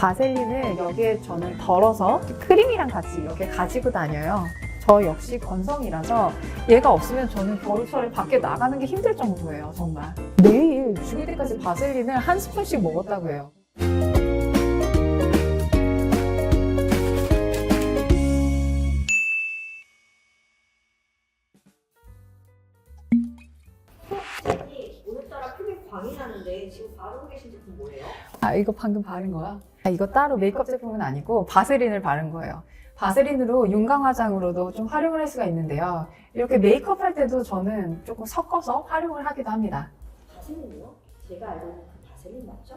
바셀린을 여기에 저는 덜어서 크림이랑 같이 이렇게 가지고 다녀요. 저 역시 건성이라서 얘가 없으면 저는 겨울철에 밖에 나가는 게 힘들 정도예요, 정말. 매일 죽을 때까지 바셀린을 한 스푼씩 먹었다고 해요. 오늘따라 피부에 광이 나는데 지금 바르고 계신 제품 뭐예요? 아, 이거 방금 바른 거야? 이거 따로 메이크업 제품은 아니고 바세린을 바른 거예요. 바세린으로 윤곽 화장으로도 좀 활용을 할 수가 있는데요. 이렇게 메이크업 할 때도 저는 조금 섞어서 활용을 하기도 합니다. 바셀린이요? 제가 알고 있는 그 바셀린 맞죠?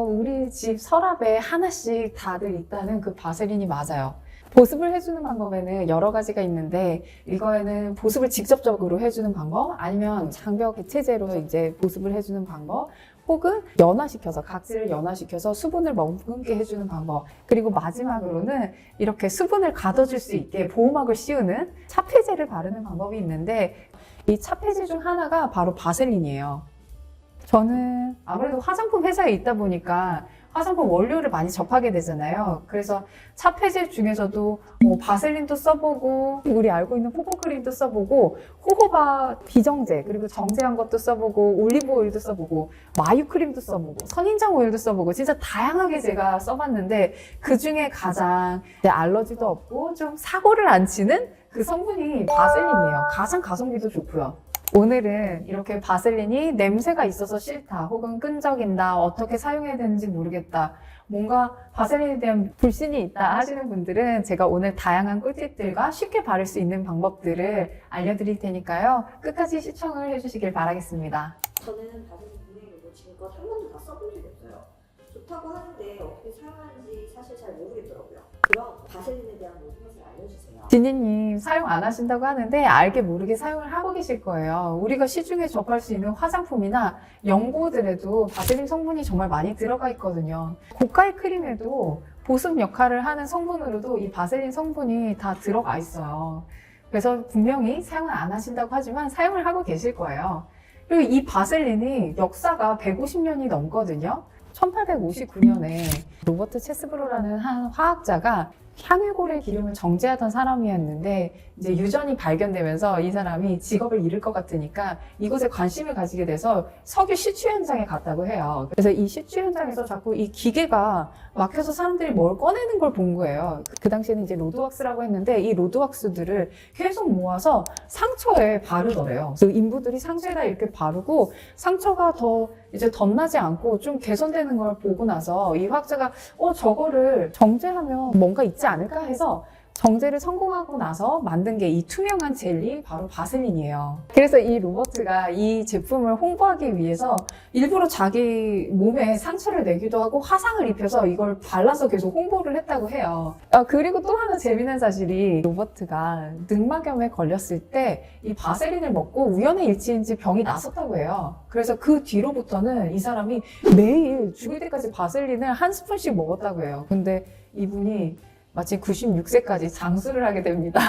우리 집 서랍에 하나씩 다들 있다는 그 바세린이 맞아요. 보습을 해주는 방법에는 여러 가지가 있는데, 이거에는 보습을 직접적으로 해주는 방법, 아니면 장벽 개체제로 이제 보습을 해주는 방법, 혹은 연화시켜서, 각질을 연화시켜서 수분을 머금게 해주는 방법, 그리고 마지막으로는 이렇게 수분을 가둬줄 수 있게 보호막을 씌우는 차폐제를 바르는 방법이 있는데, 이 차폐제 중 하나가 바로 바셀린이에요. 저는 아무래도 화장품 회사에 있다 보니까 화장품 원료를 많이 접하게 되잖아요. 그래서 차폐제 중에서도 바셀린도 써보고, 우리 알고 있는 포포크림도 써보고, 호호바 비정제, 그리고 정제한 것도 써보고, 올리브 오일도 써보고, 마유 크림도 써보고, 선인장 오일도 써보고, 진짜 다양하게 제가 써봤는데, 그 중에 가장 알러지도 없고 좀 사고를 안 치는 그 성분이 바셀린이에요. 가장 가성비도 좋고요. 오늘은 이렇게 바셀린이 냄새가 있어서 싫다, 혹은 끈적인다, 어떻게 사용해야 되는지 모르겠다, 뭔가 바셀린에 대한 불신이 있다 하시는 분들은 제가 오늘 다양한 꿀팁들과 쉽게 바를 수 있는 방법들을 알려드릴 테니까요. 끝까지 시청을 해주시길 바라겠습니다. 저는 바셀린 구매해보고 지금껏 한 번도 다 써본 적이 없어요. 좋다고 하는데 어떻게 사용하는지 사실 잘 모르겠더라고요. 그럼 바셀린에 대한 모든 것을 알려주세요. 진희님 사용 안 하신다고 하는데 알게 모르게 사용을 하고 계실 거예요. 우리가 시중에 접할 수 있는 화장품이나 연고들에도 바셀린 성분이 정말 많이 들어가 있거든요. 고가의 크림에도 보습 역할을 하는 성분으로도 이 바셀린 성분이 다 들어가 있어요. 그래서 분명히 사용을 안 하신다고 하지만 사용을 하고 계실 거예요. 그리고 이 바셀린이 역사가 150년이 넘거든요. 1859년에 로버트 체스브로라는 한 화학자가 향유골의 기름을 정제하던 사람이었는데, 이제 유전이 발견되면서 이 사람이 직업을 잃을 것 같으니까 이곳에 관심을 가지게 돼서 석유 시추 현장에 갔다고 해요. 그래서 이 시추 현장에서 자꾸 이 기계가 막혀서 사람들이 뭘 꺼내는 걸 본 거예요. 그 당시에는 이제 로드왁스라고 했는데, 이 로드왁스들을 계속 모아서 상처에 바르더래요. 그래서 인부들이 상처에다 이렇게 바르고 상처가 더 이제 덧나지 않고 좀 개선되는 걸 보고 나서 이 화학자가 저거를 정제하면 뭔가 있지 않을까 해서 정제를 성공하고 나서 만든 게 이 투명한 젤리, 바로 바셀린이에요. 그래서 이 로버트가 이 제품을 홍보하기 위해서 일부러 자기 몸에 상처를 내기도 하고 화상을 입혀서 이걸 발라서 계속 홍보를 했다고 해요. 그리고 또 하나 재미난 사실이, 로버트가 늑막염에 걸렸을 때 이 바셀린을 먹고 우연의 일치인지 병이 났었다고 해요. 그래서 그 뒤로부터는 이 사람이 매일 죽을 때까지 바셀린을 한 스푼씩 먹었다고 해요. 근데 이분이 마치 96세까지 장수를 하게 됩니다.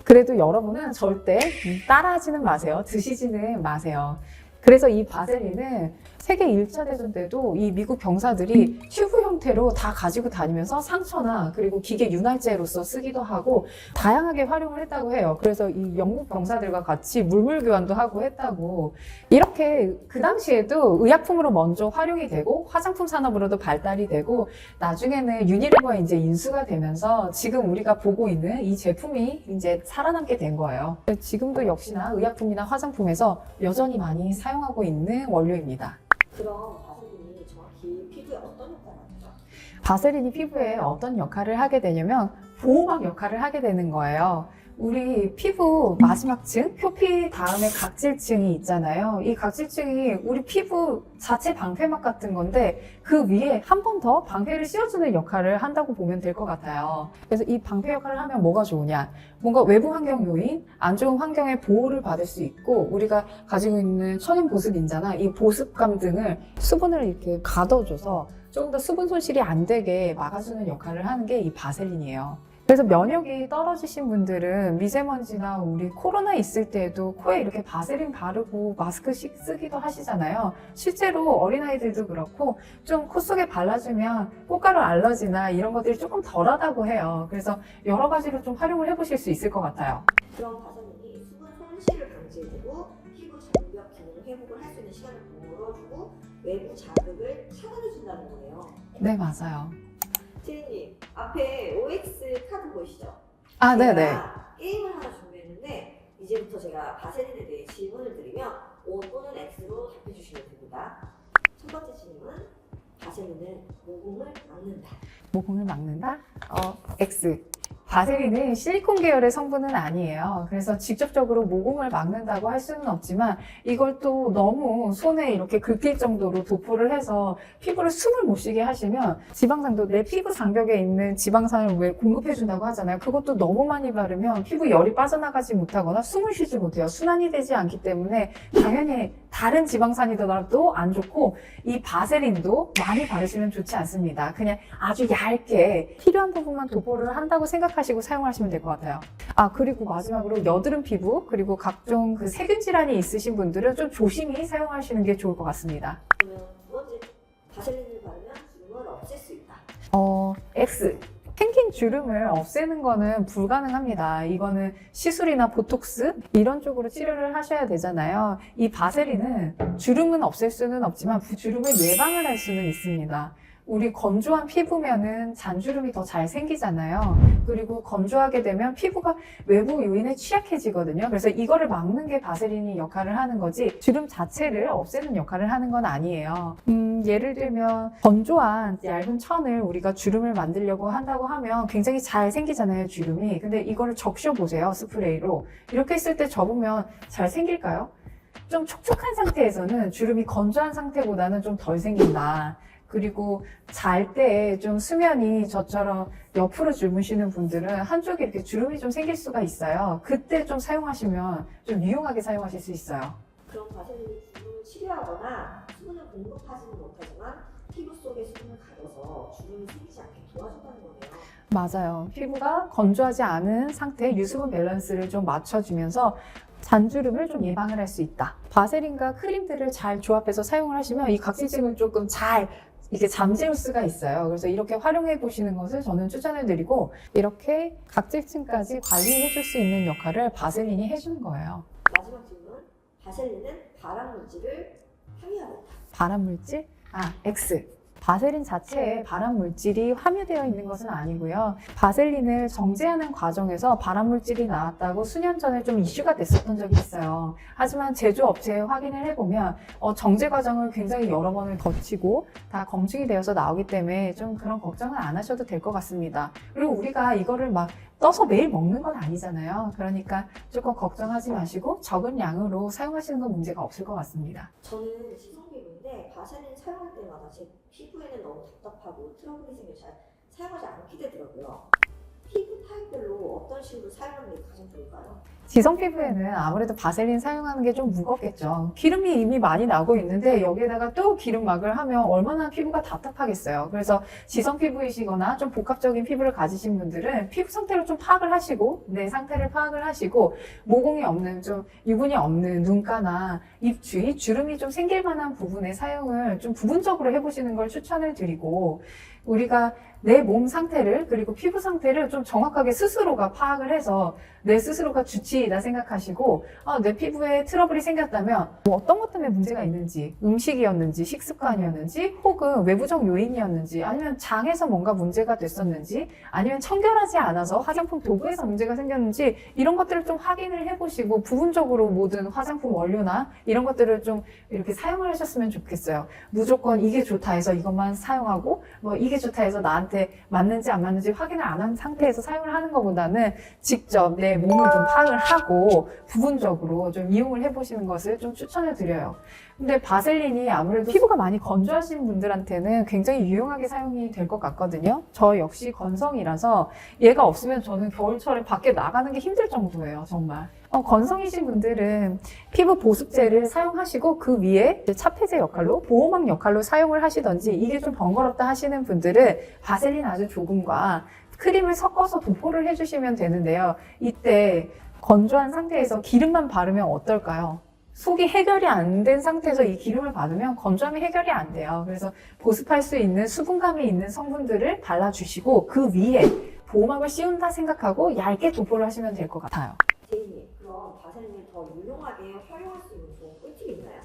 그래도 여러분은 절대 따라하지는 마세요. 드시지는 마세요. 그래서 이 바셀린은 세계 1차 대전 때도 이 미국 병사들이 튜브 형태로 다 가지고 다니면서 상처나 그리고 기계 윤활제로서 쓰기도 하고 다양하게 활용을 했다고 해요. 그래서 이 영국 병사들과 같이 물물 교환도 하고 했다고. 이렇게 그 당시에도 의약품으로 먼저 활용이 되고 화장품 산업으로도 발달이 되고 나중에는 유니리버에 이제 인수가 되면서 지금 우리가 보고 있는 이 제품이 이제 살아남게 된 거예요. 지금도 역시나 의약품이나 화장품에서 여전히 많이 사용하고 있는 원료입니다. 그럼 바셀린이 정확히 피부에 어떤 역할을 하죠? 바셀린이 피부에 어떤 역할을 하게 되냐면 보호막 역할을 하게 되는 거예요. 우리 피부 마지막 층, 표피 다음에 각질층이 있잖아요. 이 각질층이 우리 피부 자체 방패막 같은 건데, 그 위에 한 번 더 방패를 씌워주는 역할을 한다고 보면 될 것 같아요. 그래서 이 방패 역할을 하면 뭐가 좋으냐? 뭔가 외부 환경 요인, 안 좋은 환경의 보호를 받을 수 있고, 우리가 가지고 있는 천연 보습인자나 이 보습감 등을 수분을 이렇게 가둬줘서 조금 더 수분 손실이 안 되게 막아주는 역할을 하는 게 이 바셀린이에요. 그래서 면역이 떨어지신 분들은 미세먼지나 우리 코로나 있을 때에도 코에 이렇게 바세린 바르고 마스크 쓰기도 하시잖아요. 실제로 어린아이들도 그렇고 좀 코 속에 발라주면 꽃가루 알러지나 이런 것들이 조금 덜하다고 해요. 그래서 여러 가지로 좀 활용을 해보실 수 있을 것 같아요. 그런 바세린이 수분 손실을 방지해주고 피부 장벽 기능 회복을 할 수 있는 시간을 벌어주고 외부 자극을 차단해준다는 거예요. 네, 맞아요. 지혜님, 앞에 OX 카드 보이시죠? 아, 네네. 제가 게임을 하나 준비했는데 이제부터 제가 바세린에 대해 질문을 드리면 O 또는 X로 답해주시면 됩니다. 첫 번째 질문, 바세린은 모공을 막는다. 모공을 막는다? X. 바세린은 실리콘 계열의 성분은 아니에요. 그래서 직접적으로 모공을 막는다고 할 수는 없지만 이걸 또 너무 손에 이렇게 긁힐 정도로 도포를 해서 피부를 숨을 못 쉬게 하시면 지방산도 내 피부 장벽에 있는 지방산을 왜 공급해준다고 하잖아요. 그것도 너무 많이 바르면 피부 열이 빠져나가지 못하거나 숨을 쉬지 못해요. 순환이 되지 않기 때문에 당연히 다른 지방산이더라도 안 좋고 이 바세린도 많이 바르시면 좋지 않습니다. 그냥 아주 얇게 필요한 부분만 도포를 한다고 생각하시고 사용하시면 될 것 같아요. 아, 그리고 마지막으로 여드름 피부 그리고 각종 그 세균 질환이 있으신 분들은 좀 조심히 사용하시는 게 좋을 것 같습니다. 그러면 두 번째, 바세린을 바르면 주름을 없앨 수 있다. X. 생긴 주름을 없애는 거는 불가능합니다. 이거는 시술이나 보톡스 이런 쪽으로 치료를 하셔야 되잖아요. 이 바세린은 주름은 없앨 수는 없지만 주름을 예방을 할 수는 있습니다. 우리 건조한 피부면은 잔주름이 더 잘 생기잖아요. 그리고 건조하게 되면 피부가 외부 요인에 취약해지거든요. 그래서 이거를 막는 게 바세린이 역할을 하는 거지 주름 자체를 없애는 역할을 하는 건 아니에요. 예를 들면 건조한 얇은 천을 우리가 주름을 만들려고 한다고 하면 굉장히 잘 생기잖아요, 주름이. 근데 이거를 적셔보세요, 스프레이로. 이렇게 했을 때 접으면 잘 생길까요? 좀 촉촉한 상태에서는 주름이 건조한 상태보다는 좀 덜 생긴다. 그리고 잘 때 좀 수면이 저처럼 옆으로 주무시는 분들은 한쪽에 이렇게 주름이 좀 생길 수가 있어요. 그때 좀 사용하시면 좀 유용하게 사용하실 수 있어요. 그럼 바세린이 주름을 치료하거나 수분을 공급하지는 못하지만 피부 속에 수분을 가둬서 주름이 생기지 않게 도와준다는 거네요. 맞아요. 피부가 건조하지 않은 상태에 유수분 밸런스를 좀 맞춰주면서 잔주름을 좀 예방을 할 수 있다. 바세린과 크림들을 잘 조합해서 사용을 하시면 이 각질층을 조금 잘 이게 잠재울 수가 있어요. 그래서 이렇게 활용해 보시는 것을 저는 추천해 드리고 이렇게 각질층까지 관리해 줄 수 있는 역할을 바세린이 해주는 거예요. 마지막 질문, 바세린은 발암 물질을 함유하고 있다. 발암 물질? X. 바세린 자체에 발암 물질이 함유되어 있는 것은 아니고요. 바셀린을 정제하는 과정에서 발암 물질이 나왔다고 수년 전에 좀 이슈가 됐었던 적이 있어요. 하지만 제조업체에 확인을 해보면 정제 과정을 굉장히 여러 번을 거치고 다 검증이 되어서 나오기 때문에 좀 그런 걱정은 안 하셔도 될 것 같습니다. 그리고 우리가 이거를 막 떠서 매일 먹는 건 아니잖아요. 그러니까 조금 걱정하지 마시고 적은 양으로 사용하시는 건 문제가 없을 것 같습니다. 저는 시성 피부인데 바세린 사용할 때마다 제 피부에는 너무 답답하고 트러블이 생겨 잘 사용하지 않게 되더라고요. 피부 타입별로 어떤 식으로 사용하는 게 가장 좋을까요? 지성 피부에는 아무래도 바셀린 사용하는 게 좀 무겁겠죠. 기름이 이미 많이 나고 있는데 여기에다가 또 기름막을 하면 얼마나 피부가 답답하겠어요. 그래서 지성 피부이시거나 좀 복합적인 피부를 가지신 분들은 피부 상태를 좀 파악을 하시고 내 상태를 파악을 하시고 모공이 없는 좀 유분이 없는 눈가나 입 주위 주름이 좀 생길 만한 부분의 사용을 좀 부분적으로 해보시는 걸 추천을 드리고 우리가 내 몸 상태를 그리고 피부 상태를 좀 정확하게 스스로가 파악을 해서 내 스스로가 주치의다 생각하시고 내 피부에 트러블이 생겼다면 뭐 어떤 것 때문에 문제가 있는지 음식이었는지 식습관이었는지 혹은 외부적 요인이었는지 아니면 장에서 뭔가 문제가 됐었는지 아니면 청결하지 않아서 화장품 도구에서 문제가 생겼는지 이런 것들을 좀 확인을 해보시고 부분적으로 모든 화장품 원료나 이런 것들을 좀 이렇게 사용을 하셨으면 좋겠어요. 무조건 이게 좋다 해서 이것만 사용하고 뭐 이게 좋다 해서 나한테 맞는지 안 맞는지 확인을 안 한 상태에서 사용을 하는 것보다는 직접 내 몸을 좀 파악을 하고 부분적으로 좀 이용을 해보시는 것을 좀 추천을 드려요. 근데 바셀린이 아무래도 피부가 많이 건조하신 분들한테는 굉장히 유용하게 사용이 될 것 같거든요. 저 역시 건성이라서 얘가 없으면 저는 겨울철에 밖에 나가는 게 힘들 정도예요, 정말. 건성이신 분들은 피부 보습제를 사용하시고 그 위에 차폐제 역할로 보호막 역할로 사용을 하시던지 이게 좀 번거롭다 하시는 분들은 바셀린 아주 조금과 크림을 섞어서 도포를 해주시면 되는데요. 이때 건조한 상태에서 기름만 바르면 어떨까요? 속이 해결이 안 된 상태에서 이 기름을 바르면 건조함이 해결이 안 돼요. 그래서 보습할 수 있는 수분감이 있는 성분들을 발라주시고 그 위에 보호막을 씌운다 생각하고 얇게 도포를 하시면 될 것 같아요. 제이님, 그럼 바세린을 더 유용하게 활용할 수 있는 좋은 꿀팁이 있나요?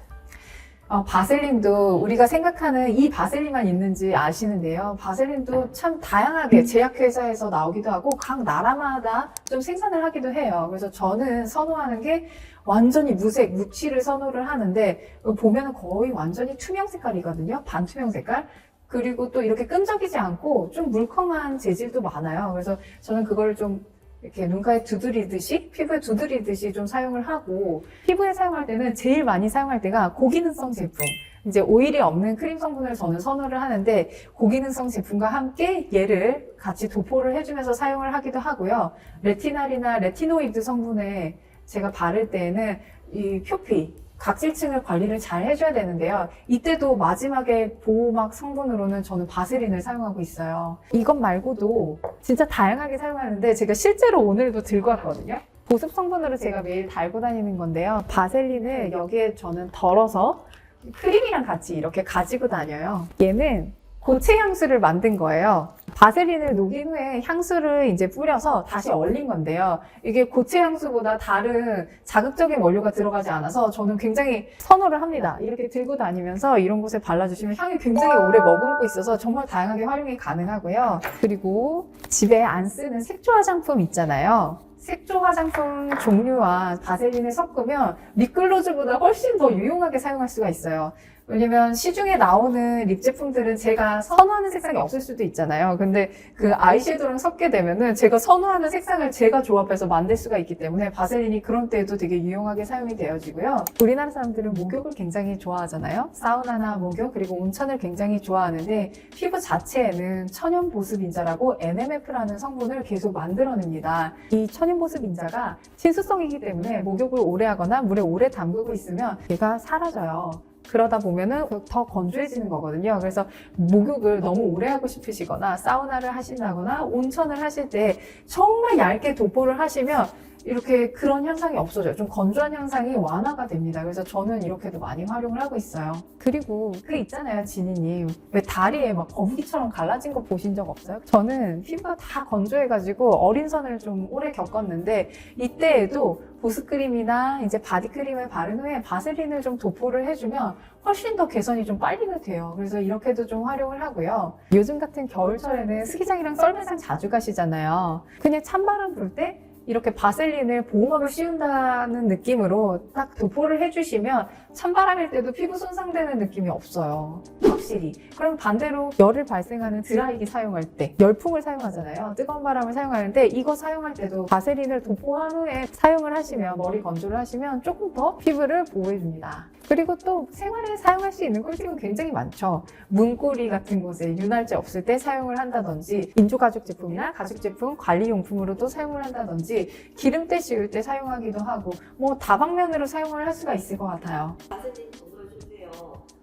바셀린도 우리가 생각하는 이 바셀린만 있는지 아시는데요. 바셀린도 참 다양하게 제약회사에서 나오기도 하고 각 나라마다 좀 생산을 하기도 해요. 그래서 저는 선호하는 게 완전히 무색, 무취를 선호를 하는데 보면 거의 완전히 투명 색깔이거든요. 반투명 색깔. 그리고 또 이렇게 끈적이지 않고 좀 물컹한 재질도 많아요. 그래서 저는 그걸 좀 이렇게 눈가에 두드리듯이, 피부에 두드리듯이 좀 사용을 하고, 피부에 사용할 때는 제일 많이 사용할 때가 고기능성 제품. 이제 오일이 없는 크림 성분을 저는 선호를 하는데, 고기능성 제품과 함께 얘를 같이 도포를 해주면서 사용을 하기도 하고요. 레티날이나 레티노이드 성분에 제가 바를 때에는 이 표피, 각질층을 관리를 잘 해줘야 되는데요. 이때도 마지막에 보호막 성분으로는 저는 바세린을 사용하고 있어요. 이것 말고도 진짜 다양하게 사용하는데 제가 실제로 오늘도 들고 왔거든요. 보습 성분으로 제가 매일 달고 다니는 건데요. 바셀린을 여기에 저는 덜어서 크림이랑 같이 이렇게 가지고 다녀요. 얘는 고체 향수를 만든 거예요. 바세린을 녹인 후에 향수를 이제 뿌려서 다시 얼린 건데요. 이게 고체 향수보다 다른 자극적인 원료가 들어가지 않아서 저는 굉장히 선호를 합니다. 이렇게 들고 다니면서 이런 곳에 발라주시면 향이 굉장히 오래 머금고 있어서 정말 다양하게 활용이 가능하고요. 그리고 집에 안 쓰는 색조 화장품 있잖아요. 색조 화장품 종류와 바세린을 섞으면 립글로즈보다 훨씬 더 유용하게 사용할 수가 있어요. 왜냐면 시중에 나오는 립 제품들은 제가 선호하는 색상이 없을 수도 있잖아요. 근데 그 아이섀도우랑 섞게 되면은 제가 선호하는 색상을 제가 조합해서 만들 수가 있기 때문에 바세린이 그런 때에도 되게 유용하게 사용이 되어지고요. 우리나라 사람들은 목욕을 굉장히 좋아하잖아요. 사우나나 목욕 그리고 온천을 굉장히 좋아하는데 피부 자체에는 천연 보습 인자라고 NMF라는 성분을 계속 만들어냅니다. 이 천연 보습 인자가 친수성이기 때문에 목욕을 오래 하거나 물에 오래 담그고 있으면 얘가 사라져요. 그러다 보면은 더 건조해지는 거거든요. 그래서 목욕을 너무 오래 하고 싶으시거나 사우나를 하신다거나 온천을 하실 때 정말 얇게 도포를 하시면 이렇게 그런 현상이 없어져요. 좀 건조한 현상이 완화가 됩니다. 그래서 저는 이렇게도 많이 활용을 하고 있어요. 그리고 그 있잖아요, 지니님. 왜 다리에 막 거북이처럼 갈라진 거 보신 적 없어요? 저는 피부가 다 건조해가지고 어린 선을 좀 오래 겪었는데 이때에도 보습크림이나 이제 바디크림을 바른 후에 바세린을 좀 도포를 해주면 훨씬 더 개선이 좀 빨리 돼요. 그래서 이렇게도 좀 활용을 하고요. 요즘 같은 겨울철에는 스키장이랑 썰매장 자주 가시잖아요. 그냥 찬바람 불 때 이렇게 바셀린을 보호막을 씌운다는 느낌으로 딱 도포를 해주시면 찬바람일 때도 피부 손상되는 느낌이 없어요. 확실히. 그럼 반대로 열을 발생하는 드라이기 사용할 때 열풍을 사용하잖아요. 뜨거운 바람을 사용하는데 이거 사용할 때도 바셀린을 도포한 후에 사용을 하시면 머리 건조를 하시면 조금 더 피부를 보호해줍니다. 그리고 또 생활에 사용할 수 있는 꿀팁은 굉장히 많죠. 문고리 같은 곳에 윤활제 없을 때 사용을 한다든지 인조가죽 제품이나 가죽 제품 관리용품으로도 사용을 한다든지 기름때 씌울 때 사용하기도 하고 뭐 다방면으로 사용을 할 수가 있을 것 같아요. 바세린 정말 좋네요.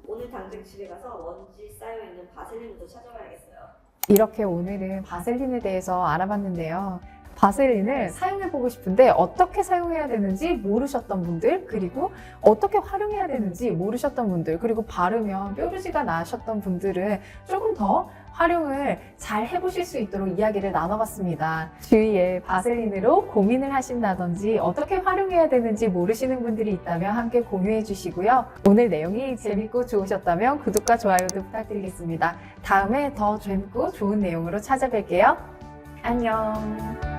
오늘 당장 집에 가서 먼지 쌓여있는 바세린부터 찾아봐야겠어요. 이렇게 오늘은 바셀린에 대해서 알아봤는데요. 바셀린을 사용해보고 싶은데 어떻게 사용해야 되는지 모르셨던 분들, 그리고 어떻게 활용해야 되는지 모르셨던 분들, 그리고 바르면 뾰루지가 나셨던 분들은 조금 더 활용을 잘 해보실 수 있도록 이야기를 나눠봤습니다. 주위에 바셀린으로 고민을 하신다든지 어떻게 활용해야 되는지 모르시는 분들이 있다면 함께 공유해 주시고요. 오늘 내용이 재밌고 좋으셨다면 구독과 좋아요도 부탁드리겠습니다. 다음에 더 재밌고 좋은 내용으로 찾아뵐게요. 안녕.